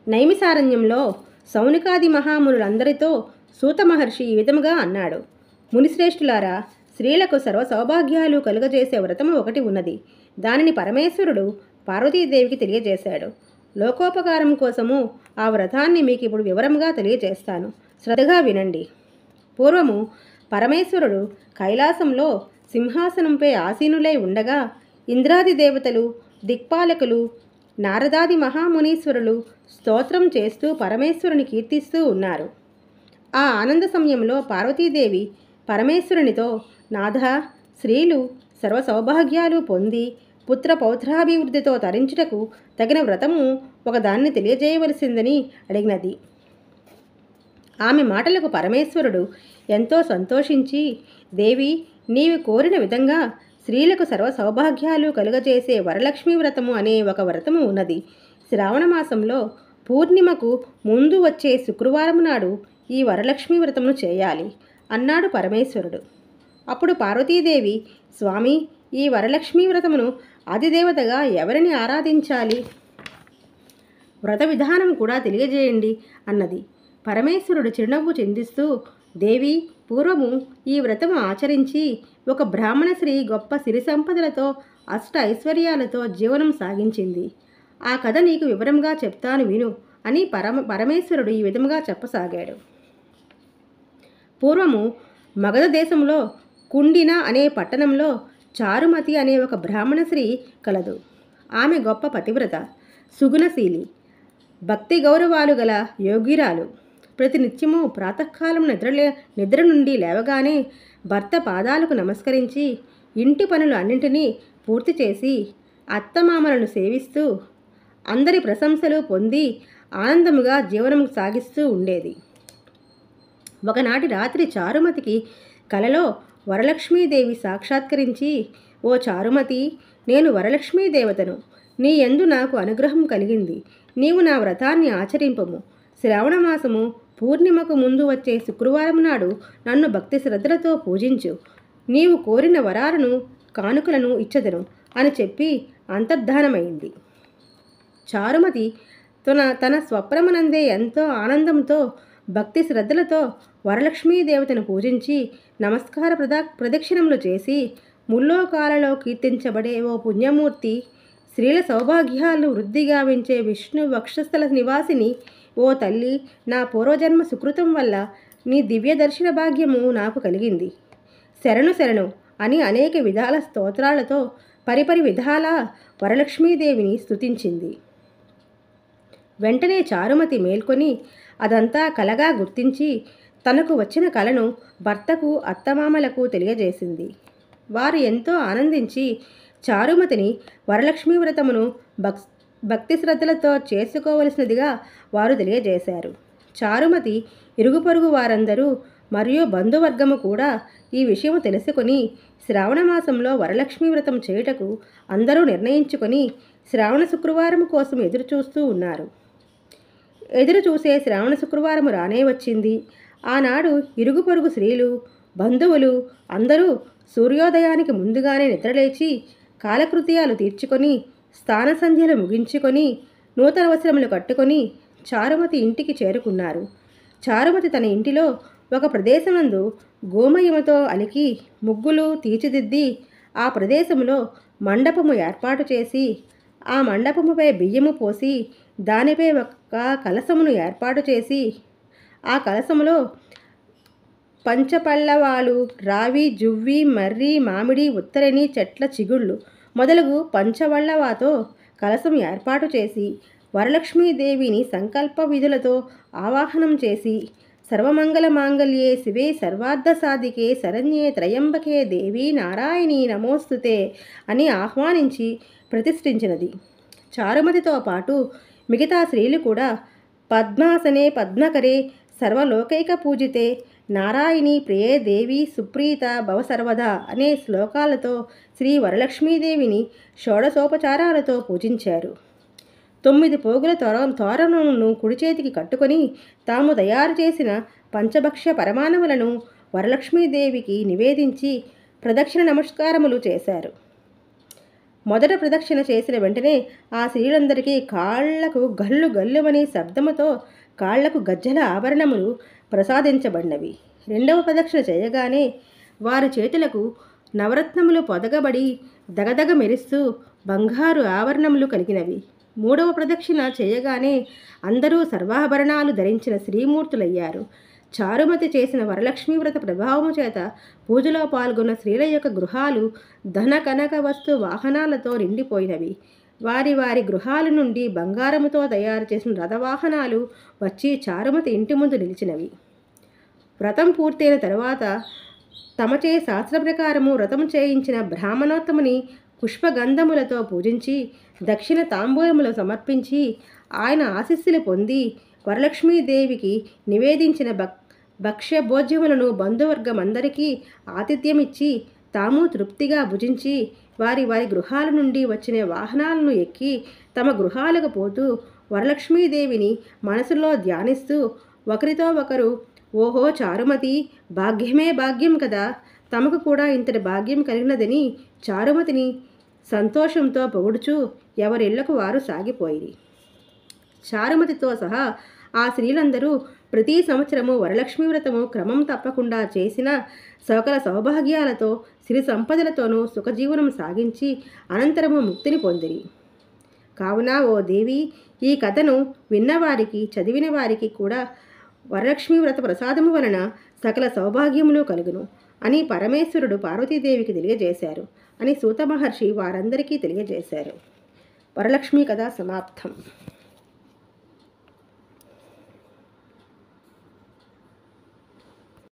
నైమిసారణ్యంలో సౌనికాది మహామునులందరితో సూత మహర్షి ఈ విధముగా అన్నాడు. మునిశ్రేష్ఠులారా, స్త్రీలకు సర్వ సౌభాగ్యాలు కలుగజేసే వ్రతము ఒకటి ఉన్నది. దానిని పరమేశ్వరుడు పార్వతీదేవికి తెలియజేశాడు. లోకోపకారం కోసము ఆ వ్రతాన్ని మీకు ఇప్పుడు వివరంగా తెలియజేస్తాను. శ్రద్ధగా వినండి. పూర్వము పరమేశ్వరుడు కైలాసంలో సింహాసనంపై ఆసీనులై ఉండగా ఇంద్రాది దేవతలు, దిక్పాలకులు, నారదాది మహామునీశ్వరులు స్తోత్రం చేస్తూ పరమేశ్వరుని కీర్తిస్తూ ఉన్నారు. ఆ ఆనంద సమయంలో పార్వతీదేవి పరమేశ్వరునితో, నాథ, స్త్రీలు సర్వ సౌభాగ్యాలు పొంది పుత్ర పౌత్రాభివృద్ధితో తరించుటకు తగిన వ్రతము ఒకదాన్ని తెలియజేయవలసిందని అడిగినది. ఆమె మాటలకు పరమేశ్వరుడు ఎంతో సంతోషించి, దేవి, నీవు కోరిన విధంగా స్త్రీలకు సర్వ సౌభాగ్యాలు కలుగజేసే వరలక్ష్మీ వ్రతము అనే ఒక వ్రతము ఉన్నది. శ్రావణ మాసంలో పూర్ణిమకు ముందు వచ్చే శుక్రవారం నాడు ఈ వరలక్ష్మీ వ్రతమును చేయాలి అన్నాడు పరమేశ్వరుడు. అప్పుడు పార్వతీదేవి, స్వామి, ఈ వరలక్ష్మీ వ్రతమును ఆదిదేవతగా ఎవరిని ఆరాధించాలి? వ్రత విధానం కూడా తెలియజేయండి అన్నది. పరమేశ్వరుడు చిరునవ్వు చిందిస్తూ, దేవి, పూర్వము ఈ వ్రతము ఆచరించి ఒక బ్రాహ్మణ స్త్రీ గొప్ప సిరి సంపదలతో అష్ట ఐశ్వర్యాలతో జీవనం సాగించింది. ఆ కథ నీకు వివరంగా చెప్తాను విను అని పరమేశ్వరుడు ఈ విధముగా చెప్పసాగాడు. పూర్వము మగధ దేశంలో కుండిన అనే పట్టణంలో చారుమతి అనే ఒక బ్రాహ్మణ స్త్రీ కలదు. ఆమె గొప్ప పతివ్రత, సుగుణశీలి, భక్తి గౌరవాలు గల యోగిరాలు. ప్రతినిత్యము ప్రాతకాలం నిద్ర నుండి లేవగానే భర్త పాదాలకు నమస్కరించి ఇంటి పనులు అన్నింటినీ పూర్తి చేసి అత్తమామలను సేవిస్తూ అందరి ప్రశంసలు పొంది ఆనందముగా జీవనం సాగిస్తూ ఉండేది. ఒకనాటి రాత్రి చారుమతికి కలలో వరలక్ష్మీదేవి సాక్షాత్కరించి, ఓ చారుమతి, నేను వరలక్ష్మీదేవతను. నీ యందు నాకు అనుగ్రహం కలిగింది. నీవు నా వ్రతాన్ని ఆచరింపము. శ్రావణమాసము పూర్ణిమకు ముందు వచ్చే శుక్రవారం నాడు నన్ను భక్తి శ్రద్ధలతో పూజించు. నీవు కోరిన వరాలను, కానుకలను ఇచ్చదను అని చెప్పి అంతర్ధానమైంది. చారుమతి తన స్వప్నమనందే ఎంతో ఆనందంతో భక్తి శ్రద్ధలతో వరలక్ష్మీదేవతను పూజించి నమస్కార ప్రదక్షిణములు చేసి, ముల్లోకాలలో కీర్తించబడే ఓ పుణ్యమూర్తి, స్త్రీల సౌభాగ్యాలను వృద్ధి గావించే విష్ణు వక్షస్థల నివాసిని, ఓ తల్లి, నా పూర్వజన్మ సుకృతం వల్ల నీ దివ్య దర్శన భాగ్యము నాకు కలిగింది. శరణు శరణు అని అనేక విధాల స్తోత్రాలతో పరిపరి విధాల వరలక్ష్మీదేవిని స్తుతించింది. వెంటనే చారుమతి మేల్కొని అదంతా కలగా గుర్తించి తనకు వచ్చిన కలను భర్తకు, అత్తమామలకు తెలియజేసింది. వారు ఎంతో ఆనందించి చారుమతిని వరలక్ష్మీ వ్రతమును భక్తి శ్రద్ధలతో చేసుకోవలసినదిగా వారు తెలియజేశారు. చారుమతి ఇరుగు పొరుగు వారందరూ మరియు బంధువర్గము కూడా ఈ విషయము తెలుసుకొని శ్రావణమాసంలో వరలక్ష్మీ వ్రతం చేయుటకు అందరూ నిర్ణయించుకొని శ్రావణ శుక్రవారం కోసం ఎదురుచూస్తూ ఉన్నారు. ఎదురుచూసే శ్రావణ శుక్రవారం రానే వచ్చింది. ఆనాడు ఇరుగు పొరుగు స్త్రీలు, బంధువులు అందరూ సూర్యోదయానికి ముందుగానే నిద్రలేచి కాలకృత్యాలు తీర్చుకొని స్నాన సంధ్యలు ముగించుకొని నూతన వస్త్రములు కట్టుకొని చారుమతి ఇంటికి చేరుకున్నారు. చారుమతి తన ఇంటిలో ఒక ప్రదేశమందు గోమయముతో అలికి ముగ్గులు తీర్చిదిద్ది ఆ ప్రదేశంలో మండపము ఏర్పాటు చేసి ఆ మండపముపై బియ్యము పోసి దానిపై ఒక కలశమును ఏర్పాటు చేసి ఆ కలశములో పంచపల్లవాలు, రావి, జువ్వి, మర్రి, మామిడి, ఉత్తరేణి చెట్ల చిగుళ్ళు మొదలగు పంచవళ్ళవాతో కలశం ఏర్పాటు చేసి వరలక్ష్మీదేవిని సంకల్ప విధులతో ఆవాహనం చేసి సర్వమంగళ మాంగళ్యే శివే సర్వార్థ సాధికే శరణ్యే త్రయంబకే దేవి నారాయణీ నమోస్తుతే అని ఆహ్వానించి ప్రతిష్ఠించినది. చారుమతితో పాటు మిగతా స్త్రీలు కూడా పద్మాసనే పద్మకరే సర్వలోకైక పూజితే నారాయణి ప్రియే దేవి సుప్రీత భవ సర్వదా అనే శ్లోకాలతో శ్రీ వరలక్ష్మీదేవిని షోడశోపచారాలతో పూజించారు. 9 పోగుల తోరణములను కుడి చేతికి కట్టుకొని తాము తయారు చేసిన పంచభక్ష్య పరమాణములను వరలక్ష్మీదేవికి నివేదించి ప్రదక్షిణ నమస్కారములు చేశారు. మొదట ప్రదక్షిణ చేసిన వెంటనే ఆ స్త్రీలందరికీ కాళ్లకు గల్లు గల్లుమని శబ్దముతో కాళ్లకు గజ్జల ఆభరణములు ప్రసాదించబడినవి. రెండవ ప్రదక్షిణ చేయగానే వారి చేతులకు నవరత్నములు పొదగబడి దగదగ మెరుస్తూ బంగారు ఆభరణములు కలిగినవి. మూడవ ప్రదక్షిణ చేయగానే అందరూ సర్వాభరణాలు ధరించిన శ్రీమూర్తులయ్యారు. చారుమతి చేసిన వరలక్ష్మీ వ్రత ప్రభావము చేత పూజలో పాల్గొన్న స్త్రీల యొక్క గృహాలు ధన కనక వస్తు వాహనాలతో నిండిపోయినవి. వారి వారి గృహాల నుండి బంగారముతో తయారు చేసిన రథవాహనాలు వచ్చి చారుమతి ఇంటి ముందు నిలిచినవి. వ్రతం పూర్తయిన తరువాత తమచే శాస్త్ర ప్రకారము వ్రతము చేయించిన బ్రాహ్మణోత్తముని పుష్పగంధములతో పూజించి దక్షిణ తాంబూలములు సమర్పించి ఆయన ఆశీస్సులు పొంది వరలక్ష్మీదేవికి నివేదించిన భక్ష్య భోజ్యములను బంధువర్గమందరికీ ఆతిథ్యమిచ్చి తాము తృప్తిగా భుజించి వారి వారి గృహాల నుండి వచ్చిన వాహనాలను ఎక్కి తమ గృహాలకు పోతూ వరలక్ష్మీదేవిని మనసులో ధ్యానిస్తూ ఒకరితో ఒకరు, ఓహో చారుమతి, భాగ్యమే భాగ్యం కదా, తమకు కూడా ఇంతటి భాగ్యం కలిగినదని చారుమతిని సంతోషంతో పొగుడుచూ ఎవరిళ్లకు వారు సాగిపోయిరి. చారుమతితో సహా ఆ స్త్రీలందరూ ప్రతి సంవత్సరము వరలక్ష్మీ వ్రతము క్రమం తప్పకుండా చేసిన సకల సౌభాగ్యాలతో సిరి సంపదలతోనూ సుఖజీవనం సాగించి అనంతరము ముక్తిని పొందిరి. కావున ఓ దేవి, ఈ కథను విన్నవారికి చదివిన వారికి కూడా వరలక్ష్మీ వ్రత ప్రసాదము వలన సకల సౌభాగ్యములు కలుగును అని పరమేశ్వరుడు పార్వతీదేవికి తెలియజేశారు అని సూత మహర్షి వారందరికీ తెలియజేశారు. వరలక్ష్మీ కథ సమాప్తం.